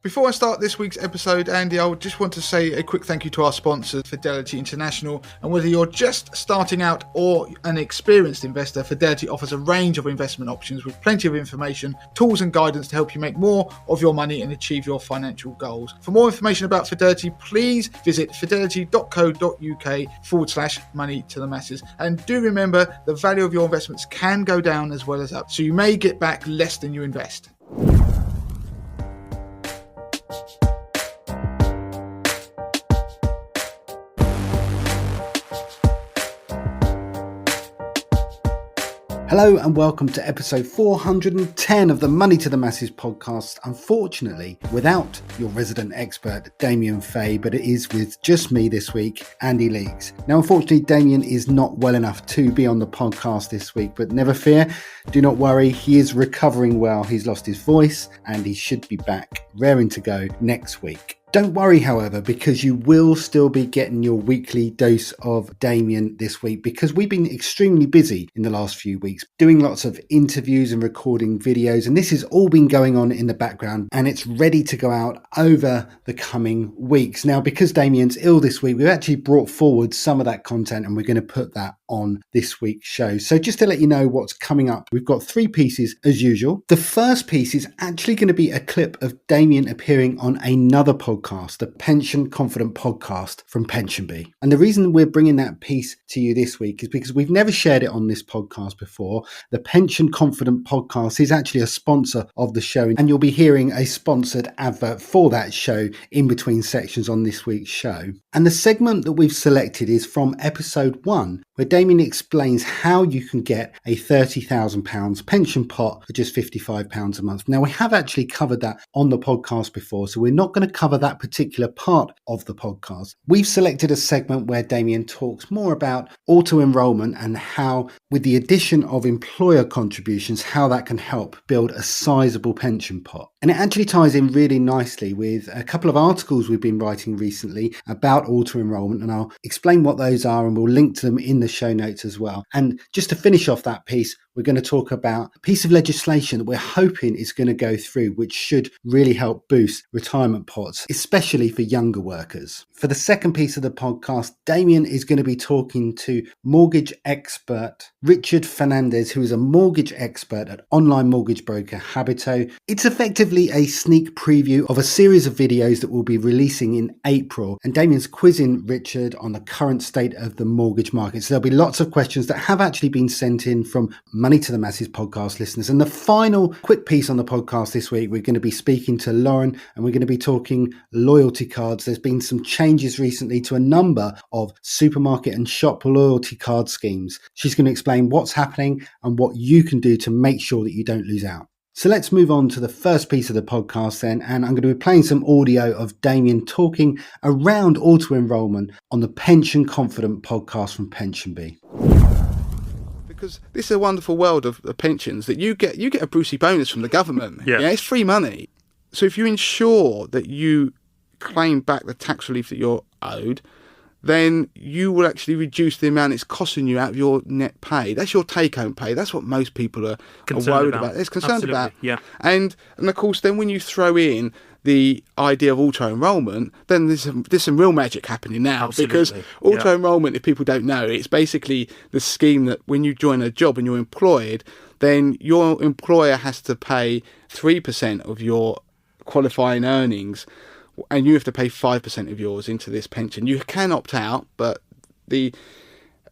Before I start this week's episode, Andy, I just want to say a quick thank you to our sponsor, Fidelity International. And whether you're just starting out or an experienced investor, Fidelity offers a range of investment options with plenty of information, tools and guidance to help you make more of your money and achieve your financial goals. For more information about Fidelity, please visit fidelity.co.uk/money to the masses. And do remember, the value of your investments can go down as well as up, so you may get back less than you invest. Hello and welcome to episode 410 of the Money to the Masses podcast. Unfortunately, without your resident expert, Damien Fay, but it is with just me this week, Andy Leakes. Now, unfortunately, Damien is not well enough to be on the podcast this week, but never fear, do not worry, he is recovering well. He's lost his voice and he should be back, raring to go next week. Don't worry, however, because you will still be getting your weekly dose of Damien this week, because we've been extremely busy in the last few weeks doing lots of interviews and recording videos, and this has all been going on in the background and it's ready to go out over the coming weeks. Now, because Damien's ill this week, we've actually brought forward some of that content and we're going to put that on this week's show. So just to let you know what's coming up, we've got 3 pieces as usual. The first piece is actually going to be a clip of Damien appearing on another podcast, the Pension Confident podcast from PensionBee. And the reason we're bringing that piece to you this week is because we've never shared it on this podcast before. The Pension Confident podcast is actually a sponsor of the show, and you'll be hearing a sponsored advert for that show in between sections on this week's show. And the segment that we've selected is from episode 1, where Damien explains how you can get a £30,000 pension pot for just £55 a month. Now, we have actually covered that on the podcast before, so we're not going to cover that particular part of the podcast. We've selected a segment where Damien talks more about auto-enrolment and how, with the addition of employer contributions, how that can help build a sizable pension pot. And it actually ties in really nicely with a couple of articles we've been writing recently about auto-enrolment, and I'll explain what those are and we'll link to them in the show notes as well. And just to finish off that piece, we're going to talk about a piece of legislation that we're hoping is going to go through, which should really help boost retirement pots, especially for younger workers. For the second piece of the podcast, Damien is going to be talking to mortgage expert Richard Fernandes, who is a mortgage expert at online mortgage broker Habito. It's effectively a sneak preview of a series of videos that we'll be releasing in April. And Damien's quizzing Richard on the current state of the mortgage market. So there'll be lots of questions that have actually been sent in from Money to the Masses podcast listeners. And the final quick piece on the podcast this week, we're going to be speaking to Lauren and we're going to be talking loyalty cards. There's been some changes recently to a number of supermarket and shop loyalty card schemes. She's going to explain what's happening and what you can do to make sure that you don't lose out. So let's move on to the first piece of the podcast then, and I'm going to be playing some audio of Damien talking around auto-enrolment on the Pension Confident podcast from PensionBee. Because this is a wonderful world of pensions that you get a Brucey bonus from the government. Yeah, it's free money. So if you ensure that you claim back the tax relief that you're owed, then you will actually reduce the amount it's costing you out of your net pay. That's your take-home pay. That's what most people are worried about. It's concerned about. Yeah. And of course, then when you throw in the idea of auto-enrolment, then there's some real magic happening now. Absolutely. Because auto-enrolment, if people don't know, it's basically the scheme that when you join a job and you're employed, then your employer has to pay 3% of your qualifying earnings, and you have to pay 5% of yours into this pension. You can opt out, but the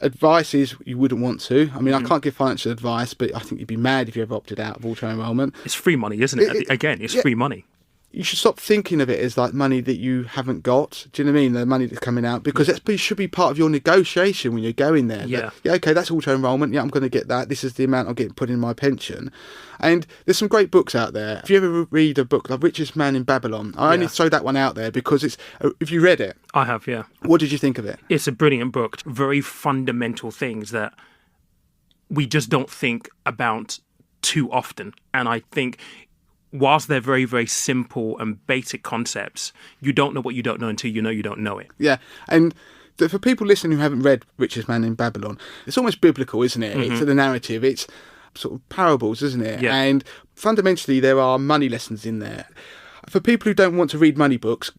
advice is you wouldn't want to. I mean, I can't give financial advice, but I think you'd be mad if you ever opted out of auto-enrolment. It's free money, isn't it? Again, it's free money. You should stop thinking of it as like money that you haven't got. Do you know what I mean? The money that's coming out, because that should be part of your negotiation when you're going there. Yeah. Okay, that's auto-enrolment. Yeah, I'm going to get that. This is the amount I'm getting put in my pension. And there's some great books out there. If you ever read a book like Richest Man in Babylon, I only throw that one out there because it's. If you read it, I have. Yeah. What did you think of it? It's a brilliant book. Very fundamental things that we just don't think about too often, and I think, whilst they're very, very simple and basic concepts, you don't know what you don't know until you know you don't know it. Yeah, and for people listening who haven't read Richest Man in Babylon, it's almost biblical, isn't it? Mm-hmm. It's the narrative. It's sort of parables, isn't it? Yeah. And fundamentally, there are money lessons in there. For people who don't want to read money books,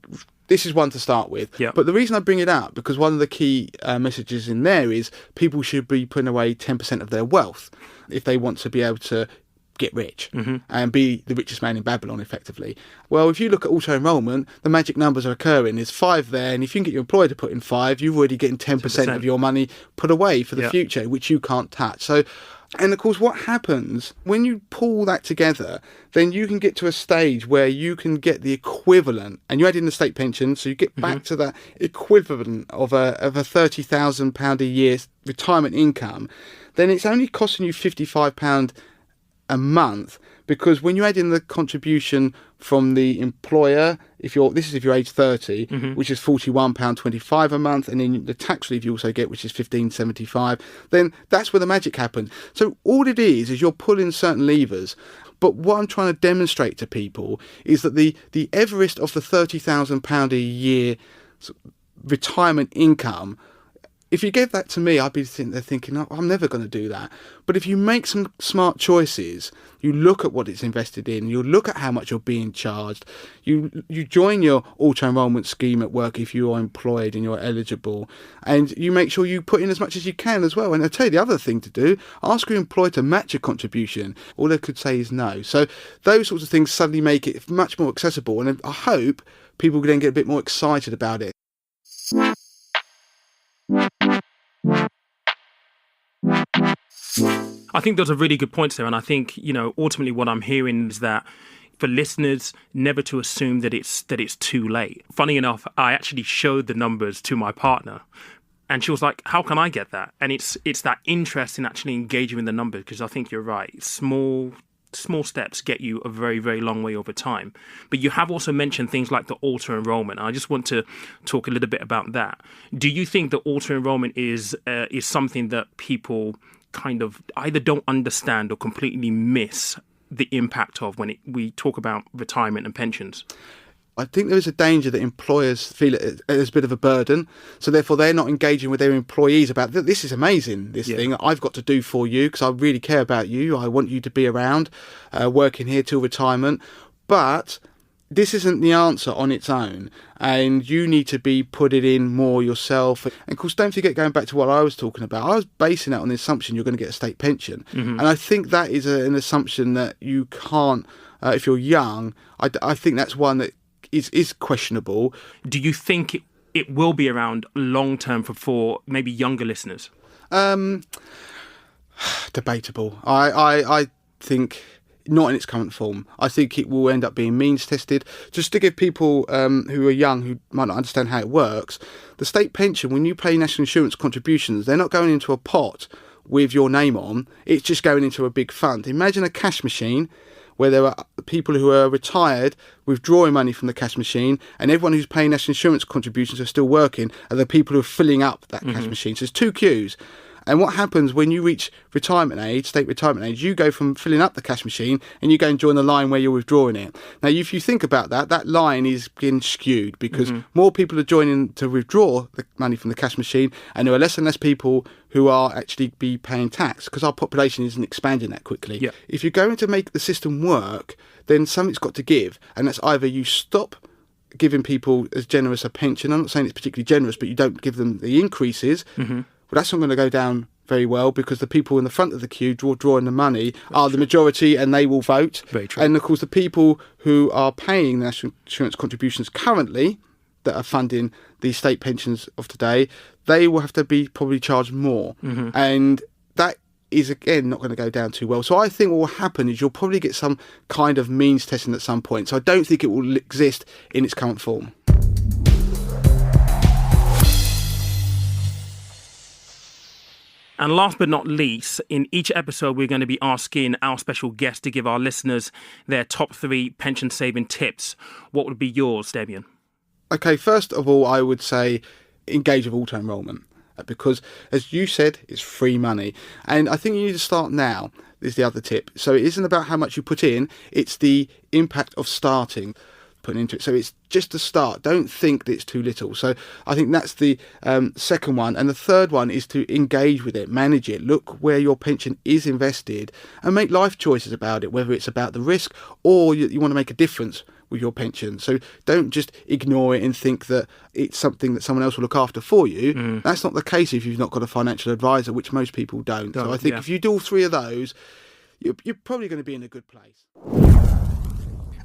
this is one to start with. Yep. But the reason I bring it up, because one of the key messages in there is people should be putting away 10% of their wealth if they want to be able to get rich and be the richest man in Babylon, effectively. Well, if you look at auto-enrolment, the magic numbers are occurring. There's 5 there, and if you can get your employer to put in 5, you're already getting 10% of your money put away for the future, which you can't touch. So, and of course, what happens when you pull that together, then you can get to a stage where you can get the equivalent, and you add in the state pension, so you get back to that equivalent of a £30,000 a year retirement income. Then it's only costing you £55 a month, because when you add in the contribution from the employer, if you're age 30, which is £41.25 a month, and then the tax relief you also get, which is £15.75, then that's where the magic happens. So all it is you're pulling certain levers. But what I'm trying to demonstrate to people is that the Everest of the £30,000 a year retirement income, if you gave that to me, I'd be sitting there thinking, oh, I'm never going to do that. But if you make some smart choices, you look at what it's invested in, you look at how much you're being charged, you join your auto-enrolment scheme at work if you are employed and you're eligible, and you make sure you put in as much as you can as well. And I'll tell you the other thing to do, ask your employer to match your contribution. All they could say is no. So those sorts of things suddenly make it much more accessible, and I hope people then get a bit more excited about it. I think those are really good points there. And I think, ultimately what I'm hearing is that for listeners, never to assume that it's too late. Funny enough, I actually showed the numbers to my partner, and she was like, how can I get that? And it's that interest in actually engaging with the numbers, because I think you're right. Small steps get you a very, very long way over time. But you have also mentioned things like the auto-enrolment. I just want to talk a little bit about that. Do you think that auto-enrolment is something that people kind of either don't understand or completely miss the impact of when we talk about retirement and pensions? I think there is a danger that employers feel it as a bit of a burden, so therefore they're not engaging with their employees about, this is amazing, this thing I've got to do for you because I really care about you, I want you to be around, working here till retirement. But this isn't the answer on its own, and you need to be putting in more yourself. And of course, don't forget, going back to what I was talking about, I was basing that on the assumption you're going to get a state pension. And I think that is an assumption that you can't, if you're young, I think that's one that is questionable. Do you think it will be around long term for maybe younger listeners? Debatable. I think not in its current form. I think it will end up being means tested. Just to give people who are young, who might not understand how it works, the state pension, when you pay national insurance contributions, they're not going into a pot with your name on. It's just going into a big fund. Imagine a cash machine where there are people who are retired withdrawing money from the cash machine, and everyone who's paying national insurance contributions are still working, are the people who are filling up that cash machine. So there's 2 queues. And what happens when you reach retirement age, state retirement age, you go from filling up the cash machine and you go and join the line where you're withdrawing it. Now, if you think about that, that line is getting skewed because more people are joining to withdraw the money from the cash machine, and there are less and less people who are actually be paying tax because our population isn't expanding that quickly. Yep. If you're going to make the system work, then something's got to give, and that's either you stop giving people as generous a pension. I'm not saying it's particularly generous, but you don't give them the increases. Well, that's not going to go down very well because the people in the front of the queue drawing the money are the majority, and they will vote. Very true. And of course, the people who are paying the national insurance contributions currently, that are funding the state pensions of today, they will have to be probably charged more. And that is, again, not going to go down too well. So I think what will happen is you'll probably get some kind of means testing at some point. So I don't think it will exist in its current form. And last but not least, in each episode, we're going to be asking our special guest to give our listeners their top 3 pension saving tips. What would be yours, Damien? Okay, first of all, I would say engage with auto-enrolment because, as you said, it's free money. And I think you need to start now, is the other tip. So it isn't about how much you put in, it's the impact of starting. Putting into it. So it's just a start. Don't think that it's too little. So I think that's the second one. And the third one is to engage with it, manage it, look where your pension is invested and make life choices about it, whether it's about the risk or you want to make a difference with your pension. So don't just ignore it and think that it's something that someone else will look after for you. That's not the case if you've not got a financial advisor, which most people don't. So I think if you do all three of those, you're probably going to be in a good place.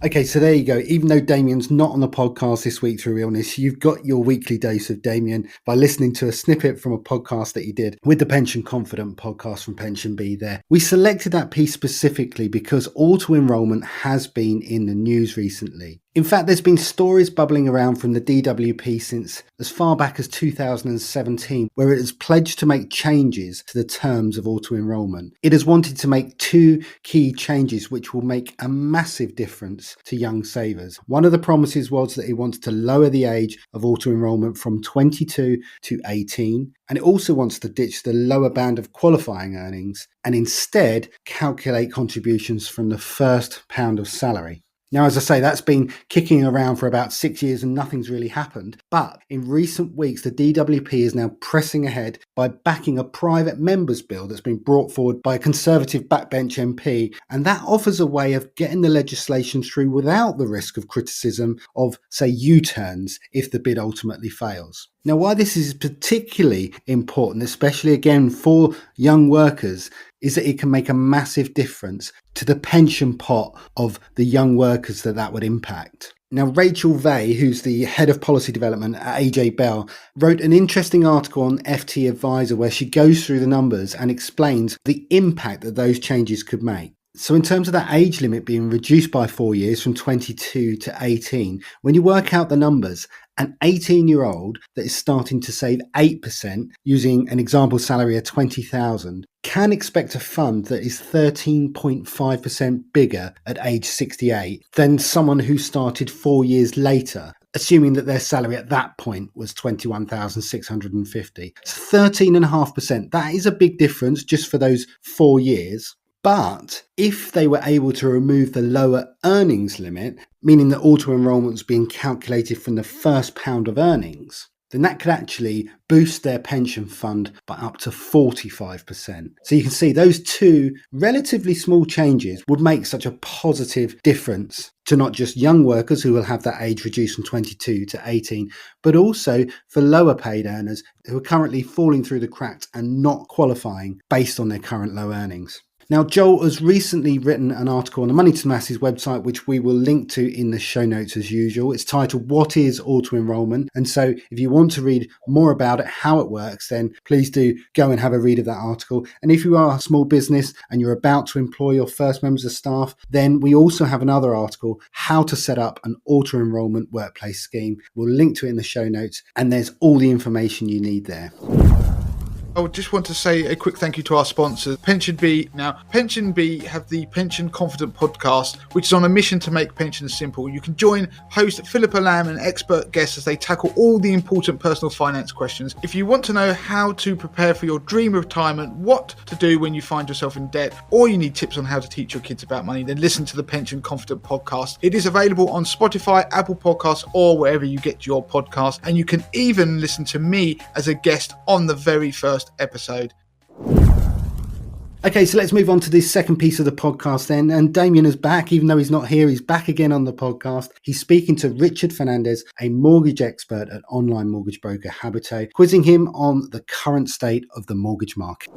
Okay, so there you go. Even though Damien's not on the podcast this week through illness, you've got your weekly dose of Damien by listening to a snippet from a podcast that he did with the Pension Confident podcast from Pension Bee there. We selected that piece specifically because auto-enrolment has been in the news recently. In fact, there's been stories bubbling around from the DWP since as far back as 2017, where it has pledged to make changes to the terms of auto-enrolment. It has wanted to make two key changes which will make a massive difference to young savers. One of the promises was that it wants to lower the age of auto-enrolment from 22 to 18, and it also wants to ditch the lower band of qualifying earnings and instead calculate contributions from the first pound of salary. Now, as I say, that's been kicking around for about 6 years and nothing's really happened. But in recent weeks, the DWP is now pressing ahead by backing a private members bill that's been brought forward by a Conservative backbench MP. And that offers a way of getting the legislation through without the risk of criticism of, say, U-turns if the bid ultimately fails. Now, why this is particularly important, especially again for young workers, is that it can make a massive difference to the pension pot of the young workers that would impact. Now, Rachel Vey, who's the head of policy development at AJ Bell, wrote an interesting article on FT Advisor where she goes through the numbers and explains the impact that those changes could make. So in terms of that age limit being reduced by 4 years from 22 to 18, when you work out the numbers, an 18-year-old that is starting to save 8% using an example salary of 20,000 can expect a fund that is 13.5% bigger at age 68 than someone who started 4 years later, assuming that their salary at that point was 21,650. So 13.5%, that is a big difference just for those 4 years. But if they were able to remove the lower earnings limit, meaning that auto-enrolment's being calculated from the first pound of earnings, then that could actually boost their pension fund by up to 45%. So you can see those two relatively small changes would make such a positive difference to not just young workers who will have that age reduced from 22 to 18, but also for lower paid earners who are currently falling through the cracks and not qualifying based on their current low earnings. Now, Joel has recently written an article on the Money to the Masses website, which we will link to in the show notes as usual. It's titled, What is Auto-Enrolment? And so if you want to read more about it, how it works, then please do go and have a read of that article. And if you are a small business and you're about to employ your first members of staff, then we also have another article, How to Set Up an Auto-Enrolment Workplace Scheme. We'll link to it in the show notes, and there's all the information you need there. I would just want to say a quick thank you to our sponsors, Pension Bee. Now, Pension Bee have the Pension Confident podcast, which is on a mission to make pensions simple. You can join host Philippa Lamb and expert guests as they tackle all the important personal finance questions. If you want to know how to prepare for your dream retirement, what to do when you find yourself in debt, or you need tips on how to teach your kids about money, then listen to the Pension Confident podcast. It is available on Spotify, Apple Podcasts, or wherever you get your podcast. And you can even listen to me as a guest on the very first episode. Okay, so let's move on to this second piece of the podcast then. And Damien is back, even though he's not here, he's back again on the podcast. He's speaking to Richard Fernandes, a mortgage expert at online mortgage broker Habito, quizzing him on the current state of the mortgage market.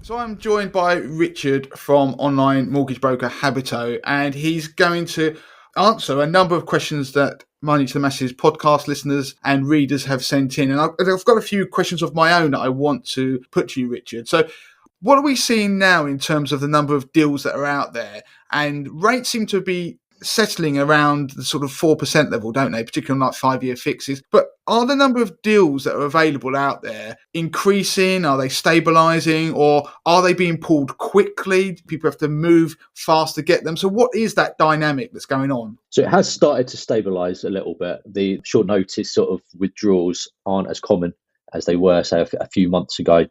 So I'm joined by Richard from online mortgage broker Habito, and he's going to answer a number of questions that Money to the Masses podcast listeners and readers have sent in. And I've got a few questions of my own that I want to put to you, Richard. So what are we seeing now in terms of the number of deals that are out there? And rates seem to be settling around the sort of 4% level, don't they? Particularly on like 5-year fixes. But are the number of deals that are available out there increasing? Are they stabilising? Or are they being pulled quickly? People have to move fast to get them. So what is that dynamic that's going on? So it has started to stabilise a little bit. The short notice sort of withdrawals aren't as common as they were, say, a few months ago,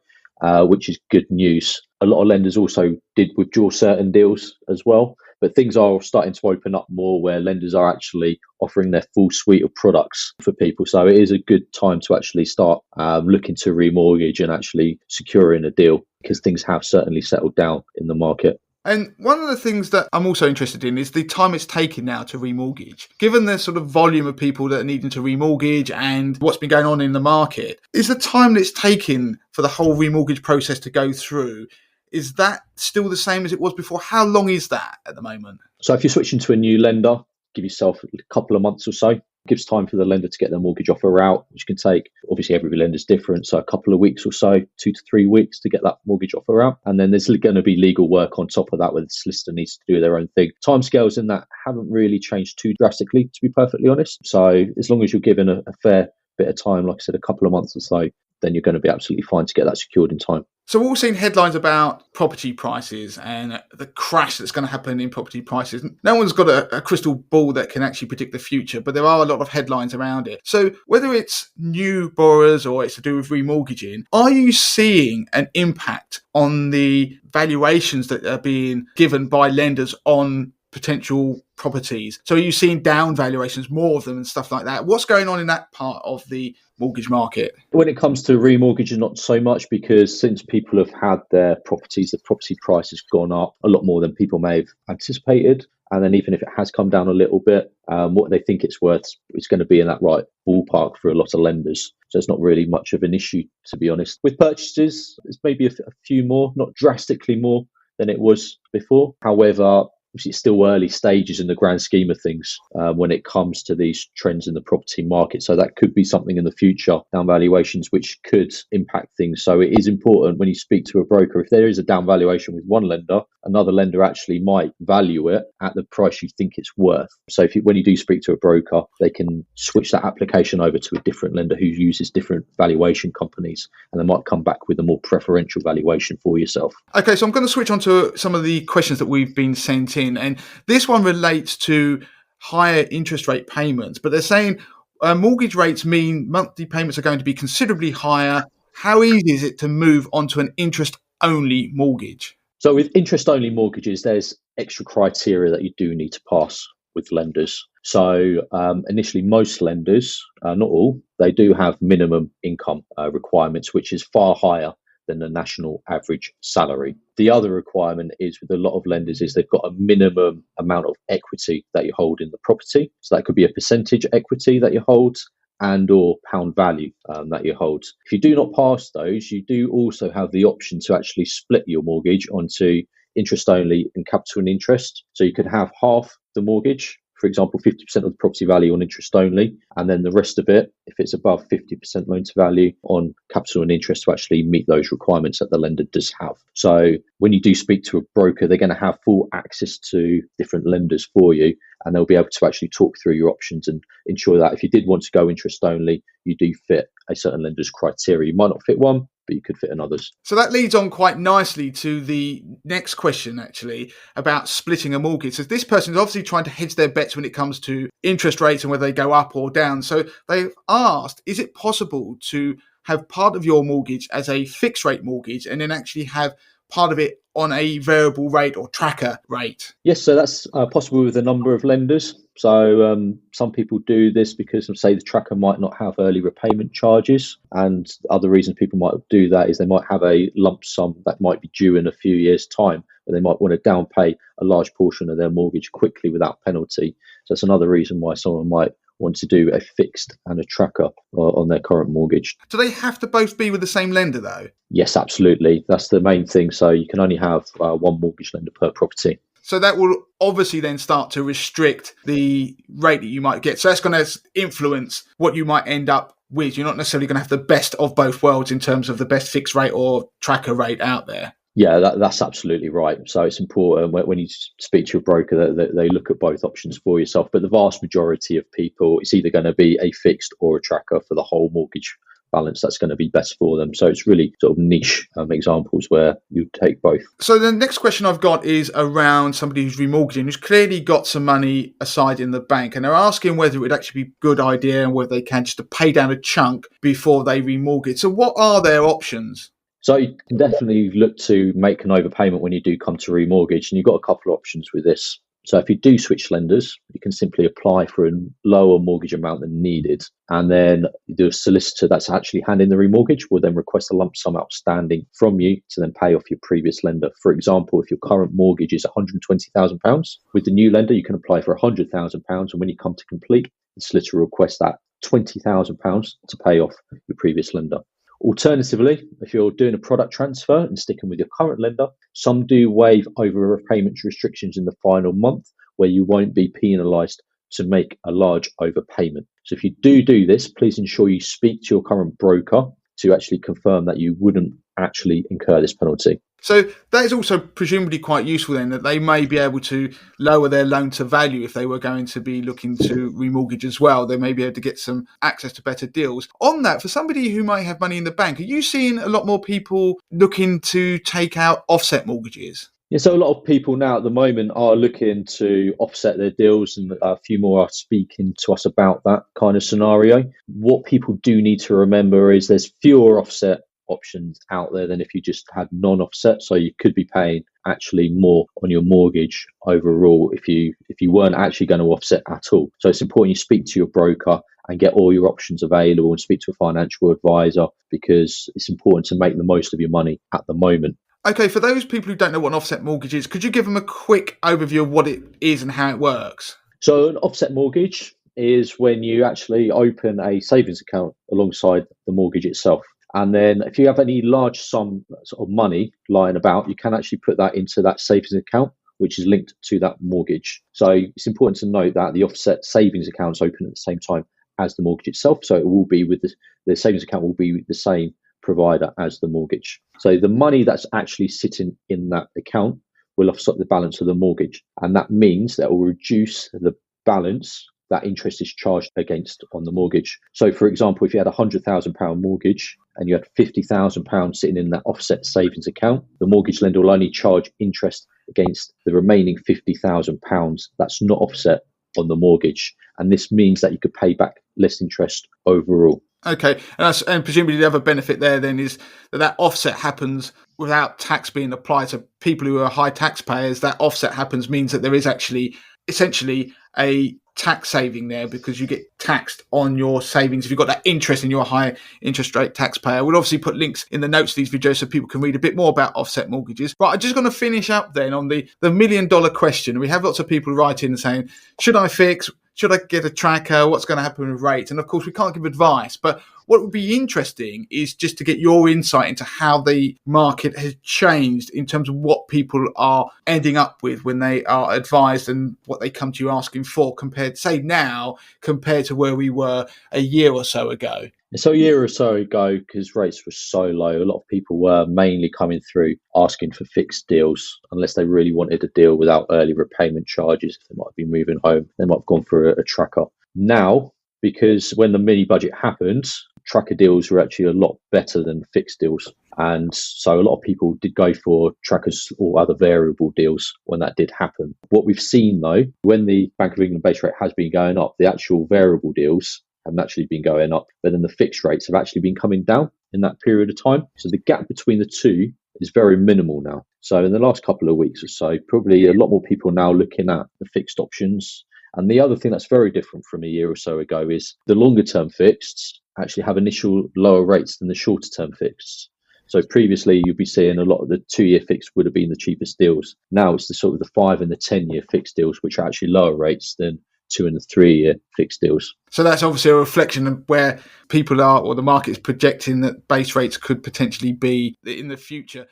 which is good news. A lot of lenders also did withdraw certain deals as well. But things are starting to open up more where lenders are actually offering their full suite of products for people. So it is a good time to actually start looking to remortgage and actually securing a deal, because things have certainly settled down in the market. And one of the things that I'm also interested in is the time it's taking now to remortgage. Given the sort of volume of people that are needing to remortgage and what's been going on in the market, is the time that it's taking for the whole remortgage process to go through, is that still the same as it was before? How long is that at the moment? So if you're switching to a new lender, give yourself a couple of months or so. Gives time for the lender to get their mortgage offer out, which can take, obviously every lender's different, so a couple of weeks or so, 2 to 3 weeks to get that mortgage offer out. And then there's going to be legal work on top of that where the solicitor needs to do their own thing. Timescales in that haven't really changed too drastically, to be perfectly honest. So as long as you're given a fair bit of time, like I said, a couple of months or so, then you're going to be absolutely fine to get that secured in time. So we've all seen headlines about property prices and the crash that's going to happen in property prices. No one's got a crystal ball that can actually predict the future, but there are a lot of headlines around it. So whether it's new borrowers or it's to do with remortgaging, are you seeing an impact on the valuations that are being given by lenders on potential properties? So are you seeing down valuations, more of them and stuff like that? What's going on in that part of the mortgage market? When it comes to remortgaging, not so much, because since people have had their properties, the property price has gone up a lot more than people may have anticipated. And then even if it has come down a little bit, what they think it's worth is going to be in that right ballpark for a lot of lenders. So it's not really much of an issue, to be honest. With purchases, it's maybe a few more, not drastically more than it was before. However, it's still early stages in the grand scheme of things when it comes to these trends in the property market. So that could be something in the future, down valuations, which could impact things. So it is important when you speak to a broker, if there is a down valuation with one lender, another lender actually might value it at the price you think it's worth. So when you do speak to a broker, they can switch that application over to a different lender who uses different valuation companies, and they might come back with a more preferential valuation for yourself. Okay, so I'm going to switch on to some of the questions that we've been sent in. And this one relates to higher interest rate payments, but they're saying mortgage rates mean monthly payments are going to be considerably higher. How easy is it to move onto an interest-only mortgage? So with interest-only mortgages, there's extra criteria that you do need to pass with lenders. So initially, most lenders, not all, they do have minimum income requirements, which is far higher than the national average salary. The other requirement is with a lot of lenders is they've got a minimum amount of equity that you hold in the property. So that could be a percentage equity that you hold and or pound value that you hold. If you do not pass those, you do also have the option to actually split your mortgage onto interest only and capital and interest. So you could have half the mortgage, for example, 50% of the property value on interest only, and then the rest of it, if it's above 50% loan to value, on capital and interest to actually meet those requirements that the lender does have. So when you do speak to a broker, they're going to have full access to different lenders for you, and they'll be able to actually talk through your options and ensure that if you did want to go interest only, you do fit a certain lender's criteria. You might not fit one, but you could fit in others. So that leads on quite nicely to the next question, actually, about splitting a mortgage. So this person is obviously trying to hedge their bets when it comes to interest rates and whether they go up or down. So they've asked, is it possible to have part of your mortgage as a fixed rate mortgage and then actually have part of it on a variable rate or tracker rate? Yes, so that's possible with a number of lenders. So some people do this because, say, the tracker might not have early repayment charges, and other reasons people might do that is they might have a lump sum that might be due in a few years' time, but they might want to down pay a large portion of their mortgage quickly without penalty. So that's another reason why someone might want to do a fixed and a tracker on their current mortgage. Do they have to both be with the same lender, though? Yes, absolutely. That's the main thing. So you can only have one mortgage lender per property. So that will obviously then start to restrict the rate that you might get. So that's going to influence what you might end up with. You're not necessarily going to have the best of both worlds in terms of the best fixed rate or tracker rate out there. Yeah, that's absolutely right. So it's important when you speak to your broker that they look at both options for yourself. But the vast majority of people, it's either going to be a fixed or a tracker for the whole mortgage balance that's going to be best for them. So it's really sort of niche examples where you take both. So the next question I've got is around somebody who's remortgaging, who's clearly got some money aside in the bank, and they're asking whether it would actually be a good idea and whether they can just to pay down a chunk before they remortgage. So what are their options? So you can definitely look to make an overpayment when you do come to remortgage, and you've got a couple of options with this. So if you do switch lenders, you can simply apply for a lower mortgage amount than needed. And then the solicitor that's actually handling the remortgage will then request a lump sum outstanding from you to then pay off your previous lender. For example, if your current mortgage is £120,000, with the new lender, you can apply for £100,000. And when you come to complete, the solicitor will request that £20,000 to pay off your previous lender. Alternatively, if you're doing a product transfer and sticking with your current lender, some do waive over repayment restrictions in the final month where you won't be penalised to make a large overpayment. So if you do this, please ensure you speak to your current broker to actually confirm that you wouldn't actually incur this penalty. So that is also presumably quite useful then, that they may be able to lower their loan to value if they were going to be looking to remortgage as well. They may be able to get some access to better deals. On that, for somebody who might have money in the bank, are you seeing a lot more people looking to take out offset mortgages? Yeah, so a lot of people now at the moment are looking to offset their deals, and a few more are speaking to us about that kind of scenario. What people do need to remember is there's fewer offset options out there than if you just had non-offset. So you could be paying actually more on your mortgage overall if you weren't actually going to offset at all. So it's important you speak to your broker and get all your options available and speak to a financial advisor, because it's important to make the most of your money at the moment. Okay, for those people who don't know what an offset mortgage is, could you give them a quick overview of what it is and how it works? So an offset mortgage is when you actually open a savings account alongside the mortgage itself. And then if you have any large sum of money lying about, you can actually put that into that savings account, which is linked to that mortgage. So it's important to note that the offset savings account is open at the same time as the mortgage itself. So it will be with the savings account will be the same provider as the mortgage. So the money that's actually sitting in that account will offset the balance of the mortgage. And that means that it will reduce the balance that interest is charged against on the mortgage. So for example, if you had a £100,000 mortgage and you had £50,000 sitting in that offset savings account, the mortgage lender will only charge interest against the remaining £50,000 that's not offset on the mortgage. And this means that you could pay back less interest overall. Okay, and presumably the other benefit there then is that offset happens without tax being applied. So people who are high taxpayers, that offset happens means that there is actually essentially a tax saving there, because you get taxed on your savings if you've got that interest in your high interest rate taxpayer. We'll obviously put links in the notes of these videos so people can read a bit more about offset mortgages. Right, I'm just going to finish up then on the $1 million question. We have lots of people writing and saying, should I fix? Should I get a tracker? What's going to happen with rates? And of course, we can't give advice, but what would be interesting is just to get your insight into how the market has changed in terms of what people are ending up with when they are advised and what they come to you asking for compared to where we were a year or so ago. So a year or so ago, because rates were so low, a lot of people were mainly coming through asking for fixed deals, unless they really wanted a deal without early repayment charges. If they might be moving home, they might have gone for a tracker. Now, because when the mini budget happened, tracker deals were actually a lot better than fixed deals. And so a lot of people did go for trackers or other variable deals when that did happen. What we've seen though, when the Bank of England base rate has been going up, the actual variable deals have naturally been going up, but then the fixed rates have actually been coming down in that period of time. So the gap between the two is very minimal now. So in the last couple of weeks or so, probably a lot more people now looking at the fixed options. And the other thing that's very different from a year or so ago is the longer term fixeds actually have initial lower rates than the shorter term fixeds. So previously you'd be seeing a lot of the 2-year fixed would have been the cheapest deals. Now it's the sort of the 5 and the 10-year fixed deals, which are actually lower rates than 2 and the 3-year fixed deals. So that's obviously a reflection of where people are, or the market is projecting that base rates could potentially be in the future.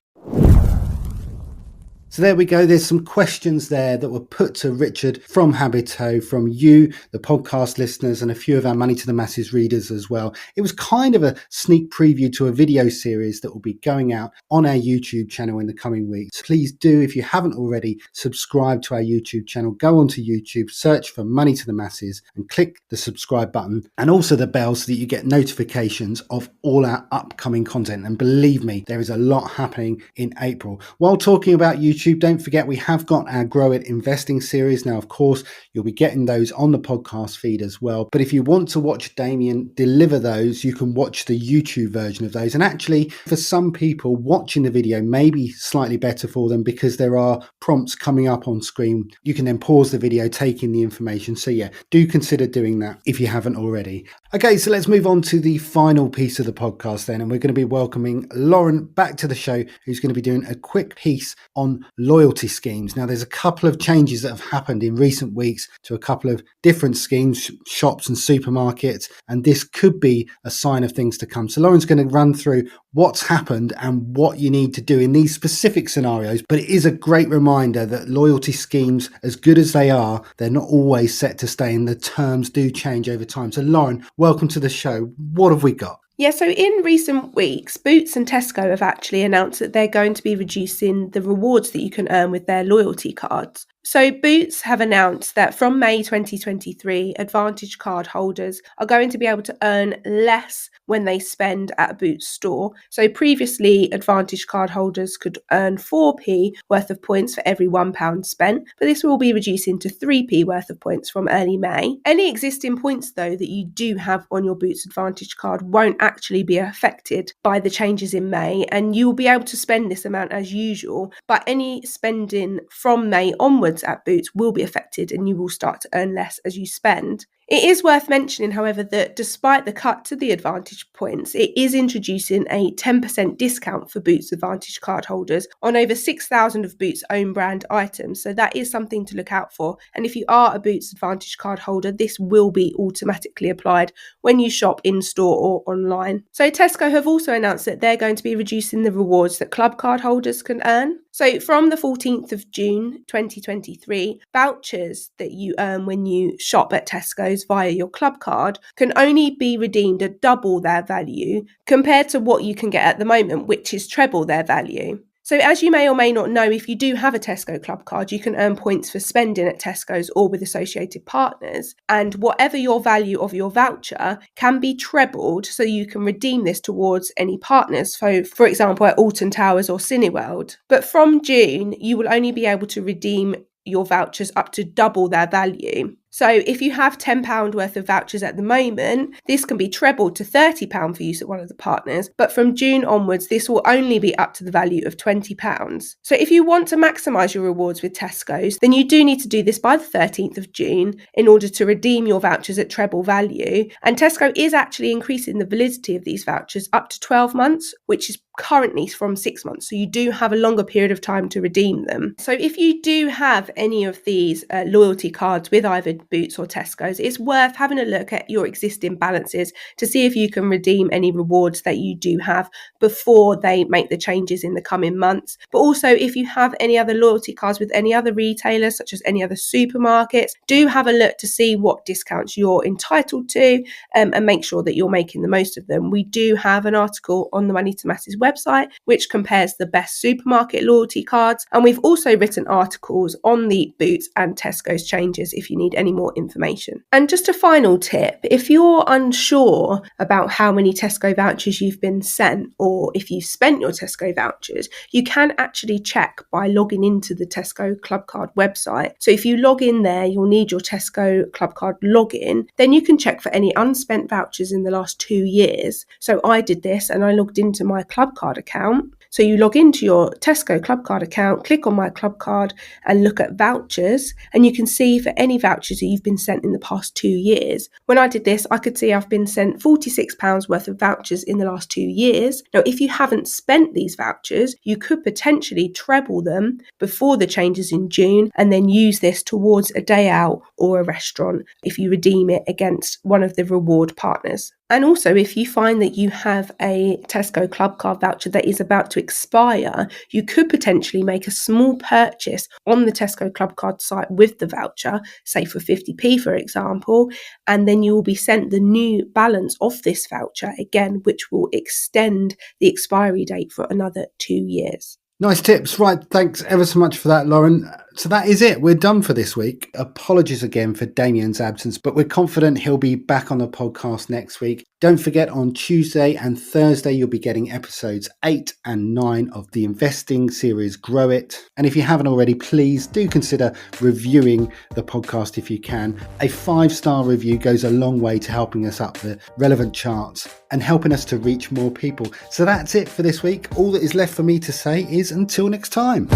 So there we go. There's some questions there that were put to Richard from Habito, from you, the podcast listeners, and a few of our Money to the Masses readers as well. It was kind of a sneak preview to a video series that will be going out on our YouTube channel in the coming weeks. Please do, if you haven't already, subscribe to our YouTube channel. Go onto YouTube, search for Money to the Masses and click the subscribe button and also the bell so that you get notifications of all our upcoming content. And believe me, there is a lot happening in April. While talking about YouTube, YouTube. Don't forget, we have got our Grow It Investing series. Now, of course, you'll be getting those on the podcast feed as well. But if you want to watch Damien deliver those, you can watch the YouTube version of those. And actually, for some people, watching the video may be slightly better for them because there are prompts coming up on screen. You can then pause the video, take in the information. So yeah, do consider doing that if you haven't already. Okay, so let's move on to the final piece of the podcast then. And we're going to be welcoming Lauren back to the show, who's going to be doing a quick piece on loyalty schemes. Now, there's a couple of changes that have happened in recent weeks to a couple of different schemes, shops and supermarkets, and this could be a sign of things to come. So Lauren's going to run through what's happened and what you need to do in these specific scenarios. But it is a great reminder that loyalty schemes, as good as they are, they're not always set to stay, and the terms do change over time. So Lauren, welcome to the show. What have we got? Yeah, so in recent weeks, Boots and Tesco have actually announced that they're going to be reducing the rewards that you can earn with their loyalty cards. So Boots have announced that from May 2023, Advantage card holders are going to be able to earn less when they spend at a Boots store. So previously, Advantage card holders could earn 4p worth of points for every £1 spent, but this will be reducing to 3p worth of points from early May. Any existing points, though, that you do have on your Boots Advantage card won't actually be affected by the changes in May, and you will be able to spend this amount as usual, but any spending from May onwards at Boots will be affected and you will start to earn less as you spend. It is worth mentioning, however, that despite the cut to the Advantage points, it is introducing a 10% discount for Boots Advantage card holders on over 6,000 of Boots' own brand items. So that is something to look out for. And if you are a Boots Advantage card holder, this will be automatically applied when you shop in store or online. So Tesco have also announced that they're going to be reducing the rewards that club card holders can earn. So from the 14th of June 2023, vouchers that you earn when you shop at Tesco's via your club card can only be redeemed at double their value compared to what you can get at the moment, which is treble their value. So as you may or may not know, if you do have a Tesco club card, you can earn points for spending at Tesco's or with associated partners. And whatever your value of your voucher can be trebled, so you can redeem this towards any partners. So for example, at Alton Towers or Cineworld. But from June, you will only be able to redeem your vouchers up to double their value. So if you have £10 worth of vouchers at the moment, this can be trebled to £30 for use at one of the partners. But from June onwards, this will only be up to the value of £20. So if you want to maximise your rewards with Tesco's, then you do need to do this by the 13th of June in order to redeem your vouchers at treble value. And Tesco is actually increasing the validity of these vouchers up to 12 months, which is currently from 6 months. So you do have a longer period of time to redeem them. So if you do have any of these loyalty cards with either Boots or Tesco's, it's worth having a look at your existing balances to see if you can redeem any rewards that you do have before they make the changes in the coming months. But also, if you have any other loyalty cards with any other retailers, such as any other supermarkets, do have a look to see what discounts you're entitled to and make sure that you're making the most of them. We do have an article on the Money to Masses website which compares the best supermarket loyalty cards, and we've also written articles on the Boots and Tesco's changes if you need any more information. And just a final tip, if you're unsure about how many Tesco vouchers you've been sent, or if you've spent your Tesco vouchers, you can actually check by logging into the Tesco Club Card website. So if you log in there, you'll need your Tesco Club Card login. Then you can check for any unspent vouchers in the last 2 years. So I did this and I logged into my Club Card account. So you log into your Tesco Club Card account, click on My Club Card and look at vouchers, and you can see for any vouchers that you've been sent in the past 2 years. When I did this, I could see I've been sent £46 worth of vouchers in the last 2 years. Now, if you haven't spent these vouchers, you could potentially treble them before the changes in June and then use this towards a day out or a restaurant if you redeem it against one of the reward partners. And also, if you find that you have a Tesco Club Card voucher that is about to expire, you could potentially make a small purchase on the Tesco Club Card site with the voucher, say for 50p, for example, and then you will be sent the new balance of this voucher, again, which will extend the expiry date for another 2 years. Nice tips. Right. Thanks ever so much for that, Lauren. So that is it. We're done for this week. Apologies again for Damien's absence, but we're confident he'll be back on the podcast next week. Don't forget, on Tuesday and Thursday, you'll be getting episodes 8 and 9 of the investing series Grow It. And if you haven't already, please do consider reviewing the podcast if you can. A 5-star review goes a long way to helping us up the relevant charts and helping us to reach more people. So that's it for this week. All that is left for me to say is until next time.